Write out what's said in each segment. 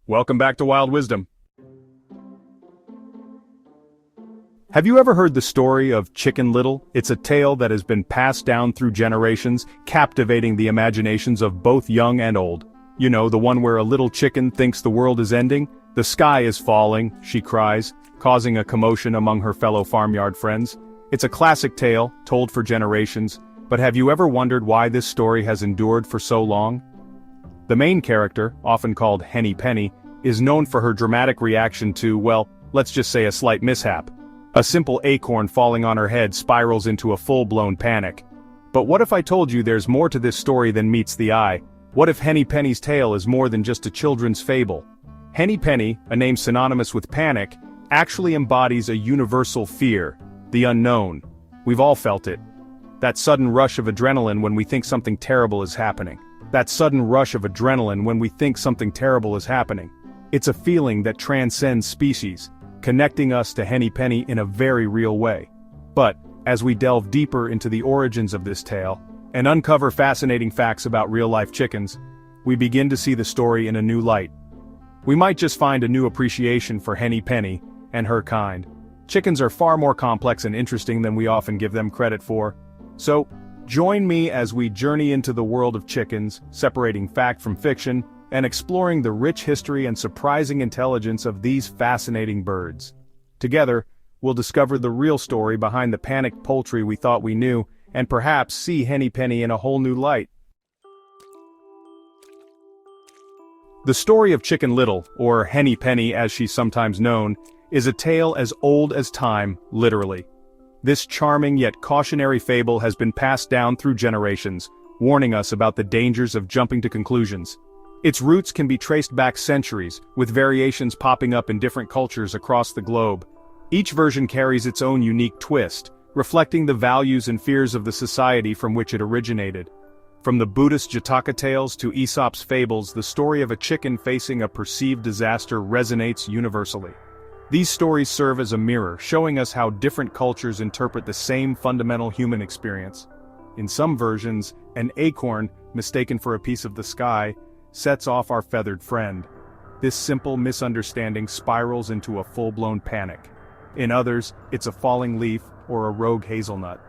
Welcome back to Wild Wisdom. Have you ever heard the story of Chicken Little? It's a tale that has been passed down through generations, captivating the imaginations of both young and old. You know, the one where a little chicken thinks the world is ending. The sky is falling, she cries, causing a commotion among her fellow farmyard friends. It's a classic tale, told for generations, but have you ever wondered why this story has endured for so long? The main character, often called Henny Penny, is known for her dramatic reaction to, well, let's just say a slight mishap. A simple acorn falling on her head spirals into a full-blown panic. But what if I told you there's more to this story than meets the eye? What if Henny Penny's tale is more than just a children's fable? Henny Penny, a name synonymous with panic, actually embodies a universal fear, the unknown. We've all felt it. That sudden rush of adrenaline when we think something terrible is happening. It's a feeling that transcends species, connecting us to Henny Penny in a very real way. But, as we delve deeper into the origins of this tale, and uncover fascinating facts about real-life chickens, we begin to see the story in a new light. We might just find a new appreciation for Henny Penny and her kind. Chickens are far more complex and interesting than we often give them credit for. So, join me as we journey into the world of chickens, separating fact from fiction, and exploring the rich history and surprising intelligence of these fascinating birds. Together, we'll discover the real story behind the panicked poultry we thought we knew, and perhaps see Henny Penny in a whole new light. The story of Chicken Little, or Henny Penny as she's sometimes known, is a tale as old as time, literally. This charming yet cautionary fable has been passed down through generations, warning us about the dangers of jumping to conclusions. Its roots can be traced back centuries, with variations popping up in different cultures across the globe. Each version carries its own unique twist, reflecting the values and fears of the society from which it originated. From the Buddhist Jataka tales to Aesop's fables, the story of a chicken facing a perceived disaster resonates universally. These stories serve as a mirror, showing us how different cultures interpret the same fundamental human experience. In some versions, an acorn, mistaken for a piece of the sky, sets off our feathered friend. This simple misunderstanding spirals into a full-blown panic. In others, it's a falling leaf or a rogue hazelnut.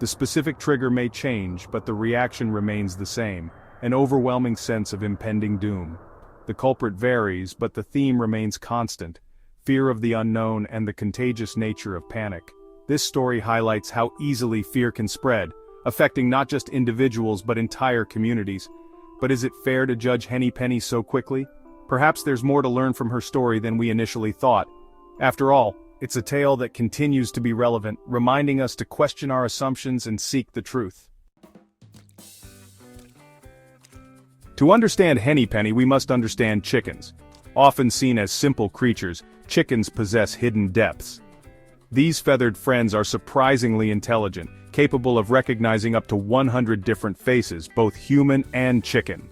The specific trigger may change, but the reaction remains the same, an overwhelming sense of impending doom. The culprit varies, but the theme remains constant: fear of the unknown and the contagious nature of panic. This story highlights how easily fear can spread, affecting not just individuals but entire communities. But is it fair to judge Henny Penny so quickly? Perhaps there's more to learn from her story than we initially thought. After all, it's a tale that continues to be relevant, reminding us to question our assumptions and seek the truth. To understand Henny Penny, we must understand chickens. Often seen as simple creatures, chickens possess hidden depths. These feathered friends are surprisingly intelligent, capable of recognizing up to 100 different faces, both human and chicken.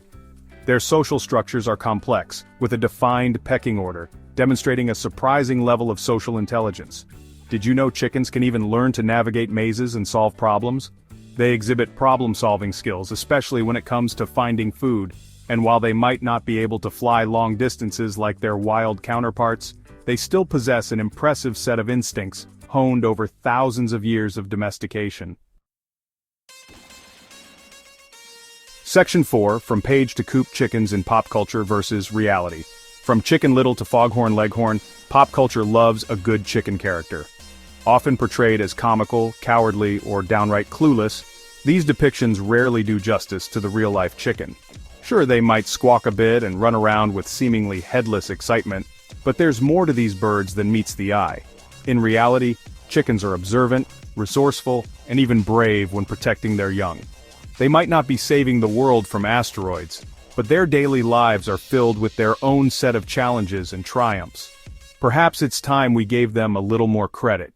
Their social structures are complex, with a defined pecking order, demonstrating a surprising level of social intelligence. Did you know chickens can even learn to navigate mazes and solve problems? They exhibit problem-solving skills, especially when it comes to finding food, and while they might not be able to fly long distances like their wild counterparts, they still possess an impressive set of instincts, honed over thousands of years of domestication. Section 4, From Page to Coop: Chickens in Pop Culture versus Reality. From Chicken Little to Foghorn Leghorn, pop culture loves a good chicken character. Often portrayed as comical, cowardly, or downright clueless, these depictions rarely do justice to the real-life chicken. Sure, they might squawk a bit and run around with seemingly headless excitement, but there's more to these birds than meets the eye. In reality, chickens are observant, resourceful, and even brave when protecting their young. They might not be saving the world from asteroids, but their daily lives are filled with their own set of challenges and triumphs. Perhaps it's time we gave them a little more credit.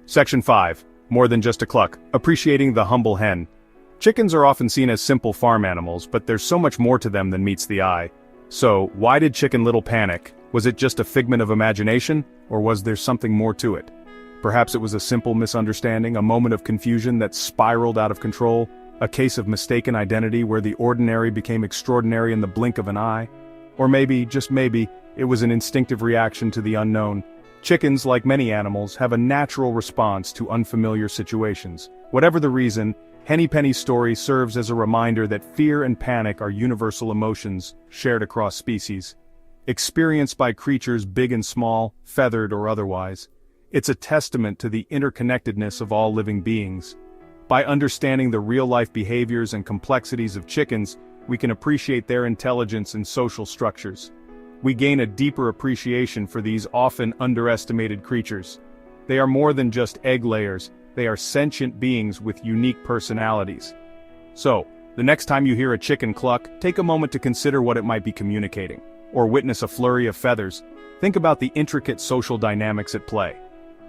Section 5. More than just a cluck: Appreciating the Humble Hen. Chickens are often seen as simple farm animals, but there's so much more to them than meets the eye. So, why did Chicken Little panic? Was it just a figment of imagination, or was there something more to it? Perhaps it was a simple misunderstanding, a moment of confusion that spiraled out of control, A case of mistaken identity where the ordinary became extraordinary in the blink of an eye? Or maybe, just maybe, it was an instinctive reaction to the unknown. Chickens, like many animals, have a natural response to unfamiliar situations. Whatever the reason, Henny Penny's story serves as a reminder that fear and panic are universal emotions, shared across species. Experienced by creatures big and small, feathered or otherwise. It's a testament to the interconnectedness of all living beings. By understanding the real-life behaviors and complexities of chickens, we can appreciate their intelligence and social structures. We gain a deeper appreciation for these often underestimated creatures. They are more than just egg layers, they are sentient beings with unique personalities. So, the next time you hear a chicken cluck, take a moment to consider what it might be communicating. Or witness a flurry of feathers, think about the intricate social dynamics at play.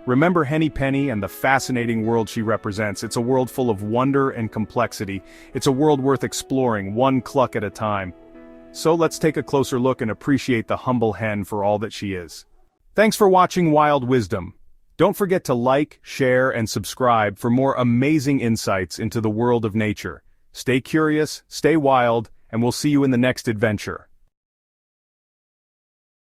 Remember Henny Penny and the fascinating world she represents. It's a world full of wonder and complexity. It's a world worth exploring, one cluck at a time. So let's take a closer look and appreciate the humble hen for all that she is. Thanks for watching Wild Wisdom. Don't forget to like, share, and subscribe for more amazing insights into the world of nature. Stay curious, stay wild, and we'll see you in the next adventure.